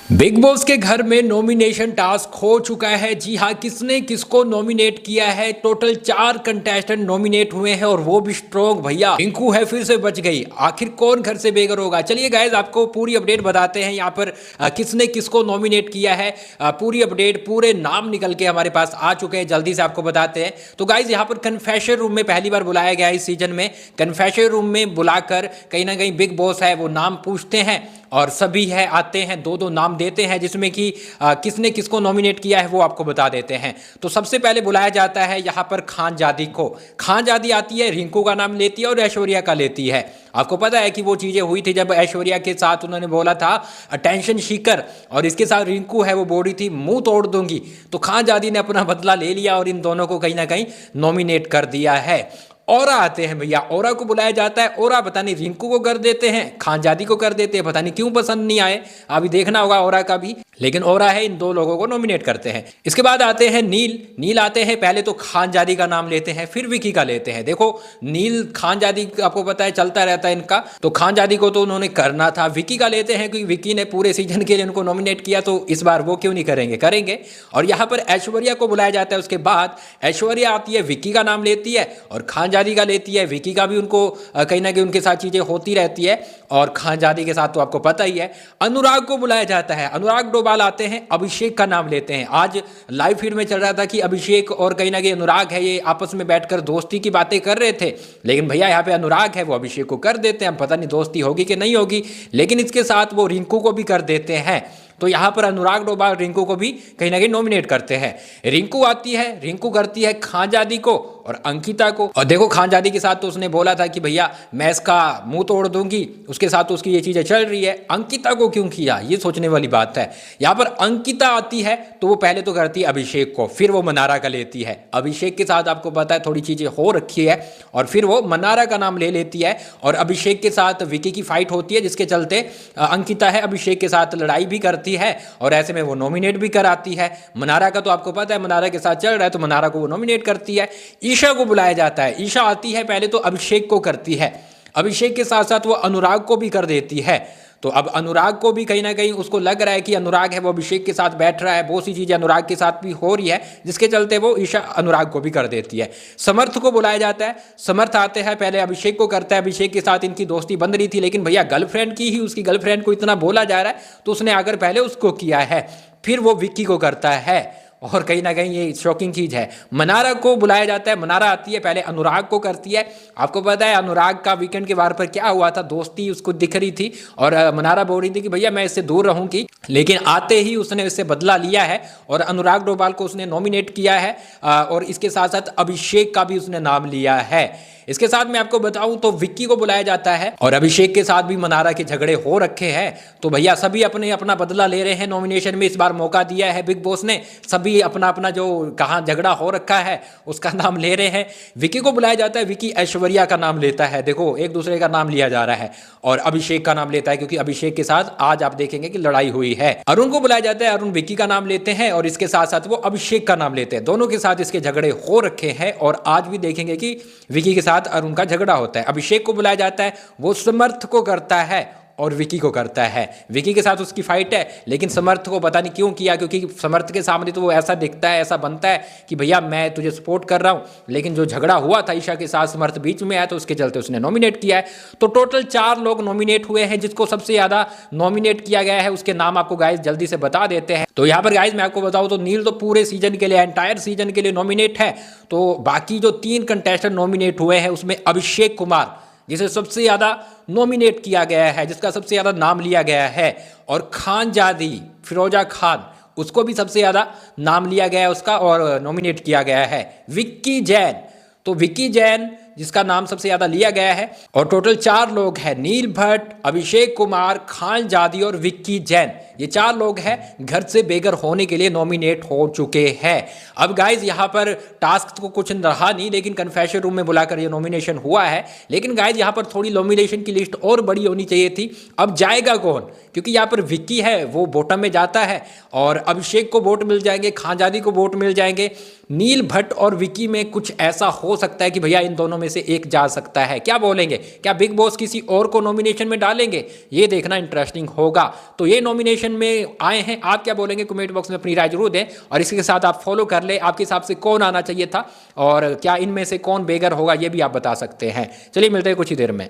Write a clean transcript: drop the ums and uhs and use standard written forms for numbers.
Big boss के घर में नॉमिनेशन टास्क हो चुका है। जी हाँ, किसने किसको नॉमिनेट किया है। टोटल 4 कंटेस्टेंट नॉमिनेट हुए हैं और वो भी स्ट्रॉन्ग भैया। रिंकू है फिर से बच गई। आखिर कौन घर से बेघर होगा। चलिए गाइज आपको पूरी अपडेट बताते हैं यहाँ पर किसने किसको नॉमिनेट किया है। पूरी अपडेट पूरे नाम निकल के हमारे पास आ चुके हैं, जल्दी से आपको बताते हैं। तो गाइज यहाँ पर कन्फेशन रूम में पहली बार बुलाया गया है इस सीजन में। कन्फेशन रूम में बुलाकर कहीं ना कहीं बिग बॉस है वो नाम पूछते हैं और सभी है आते हैं, दो दो नाम देते हैं जिसमें कि किसने किसको नॉमिनेट किया है वो आपको बता देते हैं। तो सबसे पहले बुलाया जाता है यहाँ पर खानजादी को। खानजादी आती है, रिंकू का नाम लेती है और ऐश्वर्या का लेती है। आपको पता है कि वो चीज़ें हुई थी जब ऐश्वर्या के साथ उन्होंने बोला था अटेंशन सीकर, और इसके साथ रिंकू है वो बोली थी मुंह तोड़ दूंगी। तो खानजादी ने अपना बदला ले लिया और इन दोनों को कहीं ना कहीं नॉमिनेट कर दिया है। औरा आते हैं भैया, औरा को बुलाया जाता है। औरा पता नहीं रिंकू को कर देते हैं, खानजादी को कर देते हैं, पता नहीं क्यों पसंद नहीं आए। अभी देखना होगा औरा का भी, लेकिन औरा है इन दो लोगों को नॉमिनेट करते हैं। इसके बाद आते हैं नील। नील आते हैं, पहले तो खानजादी का नाम लेते हैं फिर विकी का लेते हैं। देखो नील खानजादी आपको पता है चलता रहता है इनका, तो खानजादी को तो उन्होंने करना था। विकी का लेते हैं क्योंकि विकी ने पूरे सीजन के लिए उनको नॉमिनेट किया, तो इस बार वो क्यों नहीं करेंगे, करेंगे। और यहाँ पर ऐश्वर्या को बुलाया जाता है। उसके बाद ऐश्वर्या आती है, विकी का नाम लेती है और खानजादी का लेती है। विकी का भी उनको कहीं ना कहीं उनके साथ चीजें होती रहती है, और खानजादी के साथ तो आपको पता ही है। अनुराग को बुलाया जाता है। अनुराग डोभाल आते हैं, अभिषेक का नाम लेते हैं। आज लाइव फीड में चल रहा था कि अभिषेक और कहीं ना कहीं अनुराग है ये आपस में बैठकर दोस्ती की बातें कर रहे थे, लेकिन भैया यहाँ पे अनुराग है वो अभिषेक को कर देते हैं। हम पता नहीं दोस्ती होगी कि नहीं होगी, लेकिन इसके साथ वो रिंकू को भी कर देते हैं। तो यहाँ पर अनुराग डोभाल रिंकू को भी कहीं ना कहीं नॉमिनेट करते हैं। रिंकू आती है, रिंकू करती है खानजादी को और अंकिता को। और देखो खानजादी के साथ तो उसने बोला था कि भैया मैं इसका मुंह तोड़ दूंगी, उसके साथ तो उसकी ये चीजें चल रही है। अंकिता को क्यों किया, ये सोचने वाली बात है। यहाँ पर अंकिता आती है तो वो पहले तो करती है अभिषेक को, फिर वो मनारा का लेती है। अभिषेक के साथ आपको पता है थोड़ी चीजें हो रखी है, और फिर वो मनारा का नाम ले लेती है। और अभिषेक के साथ विकी की फाइट होती है, जिसके चलते अंकिता है अभिषेक के साथ लड़ाई भी करती है और ऐसे में वो नॉमिनेट भी कराती है। मनारा का तो आपको पता है मनारा के साथ चल रहा है, तो मनारा को वो नॉमिनेट करती है। ईशा को बुलाया जाता है। ईशा आती है, पहले तो अभिषेक को करती है, अभिषेक के साथ साथ वो अनुराग को भी कर देती है। तो अब अनुराग को भी कहीं ना कहीं उसको लग रहा है कि अनुराग है वो अभिषेक के साथ बैठ रहा है, बहुत सी चीजें अनुराग के साथ भी हो रही है, जिसके चलते वो ईशा अनुराग को भी कर देती है। समर्थ को बुलाया जाता है। समर्थ आते हैं, पहले अभिषेक को करता है। अभिषेक के साथ इनकी दोस्ती बन रही थी, लेकिन भैया गर्लफ्रेंड की ही उसकी गर्लफ्रेंड को इतना बोला जा रहा है, तो उसने आकर पहले उसको किया है, फिर वो विक्की को करता है। और कहीं ना कहीं ये शॉकिंग चीज है। मनारा को बुलाया जाता है। मनारा आती है, पहले अनुराग को करती है। आपको पता है अनुराग का वीकेंड के बार पर क्या हुआ था, दोस्ती उसको दिख रही थी और मनारा बोल रही थी कि भैया मैं इससे दूर रहूंगी, लेकिन आते ही उसने इससे बदला लिया है और अनुराग डोभाल को उसने नॉमिनेट किया है। और इसके साथ साथ अभिषेक का भी उसने नाम लिया है। इसके साथ मैं आपको बताऊं तो विक्की को बुलाया जाता है और अभिषेक के साथ भी मनारा के झगड़े हो रखे हैं। तो भैया सभी अपने अपना बदला ले रहे हैं। नॉमिनेशन में इस बार मौका दिया है बिग बॉस ने, सभी अपना अपना जो कहाँ झगड़ा हो रखा है उसका नाम ले रहे हैं। विक्की को बुलाया जाता है, विक्की ऐश्वर्या का नाम लेता है। देखो एक दूसरे का नाम लिया जा रहा है। और अभिषेक का नाम लेता है क्योंकि अभिषेक के साथ आज आप देखेंगे कि लड़ाई हुई है। अरुण को बुलाया जाता है, अरुण विक्की का नाम लेते हैं और इसके साथ साथ वो अभिषेक का नाम लेते हैं। दोनों के साथ इसके झगड़े हो रखे हैं और आज भी देखेंगे कि विक्की के साथ अरुण का झगड़ा होता है। अभिषेक को बुलाया जाता है, वो समर्थ को करता है और विकी को करता है। विकी के साथ उसकी फाइट है, लेकिन समर्थ को पता नहीं क्यों किया, क्योंकि समर्थ के सामने तो वो ऐसा दिखता है, ऐसा बनता है कि भैया मैं तुझे सपोर्ट कर रहा हूं, लेकिन जो झगड़ा हुआ था ईशा के साथ समर्थ बीच में आया तो उसके चलते उसने नॉमिनेट किया है। तो टोटल 4 लोग नॉमिनेट हुए हैं। जिसको सबसे ज्यादा नॉमिनेट किया गया है उसके नाम आपको गाइस जल्दी से बता देते हैं। तो यहाँ पर गाइस मैं आपको बताऊं तो नील तो पूरे सीजन के लिए, एंटायर सीजन के लिए नॉमिनेट है। तो बाकी जो 3 कंटेस्टेंट नॉमिनेट हुए हैं उसमें अभिषेक कुमार जिसे सबसे ज्यादा नॉमिनेट किया गया है, जिसका सबसे ज्यादा नाम लिया गया है, और खानजादी फिरोजा खान उसको भी सबसे ज्यादा नाम लिया गया है उसका और नॉमिनेट किया गया है। विक्की जैन, तो विक्की जैन जिसका नाम सबसे ज्यादा लिया गया है। और टोटल 4 लोग हैं, नील भट्ट, अभिषेक कुमार, खानजादी और विक्की जैन। ये 4 लोग हैं घर से बेघर होने के लिए नॉमिनेट हो चुके हैं। अब गाइज यहाँ पर टास्क को कुछ रहा नहीं, लेकिन कन्फेशन रूम में बुलाकर ये नॉमिनेशन हुआ है। लेकिन गाइज यहाँ पर थोड़ी नॉमिनेशन की लिस्ट और बड़ी होनी चाहिए थी। अब जाएगा कौन, क्योंकि यहाँ पर विक्की है वो बॉटम में जाता है और अभिषेक को वोट मिल जाएंगे, खानजादी को वोट मिल जाएंगे। नील भट्ट और विक्की में कुछ ऐसा हो सकता है कि भैया इन दोनों में में से एक जा सकता है। क्या बोलेंगे, क्या बिग बॉस किसी और को नॉमिनेशन में डालेंगे? ये देखना इंटरेस्टिंग होगा। तो ये नॉमिनेशन में आए हैं, आप क्या बोलेंगे कमेंट बॉक्स में अपनी राय जरूर दें। और इसके साथ आप फॉलो कर ले, आपके हिसाब से कौन आना चाहिए था और क्या इनमें से कौन बेगर होगा ये भी आप बता सकते हैं। चलिए मिलते हैं कुछ ही देर में।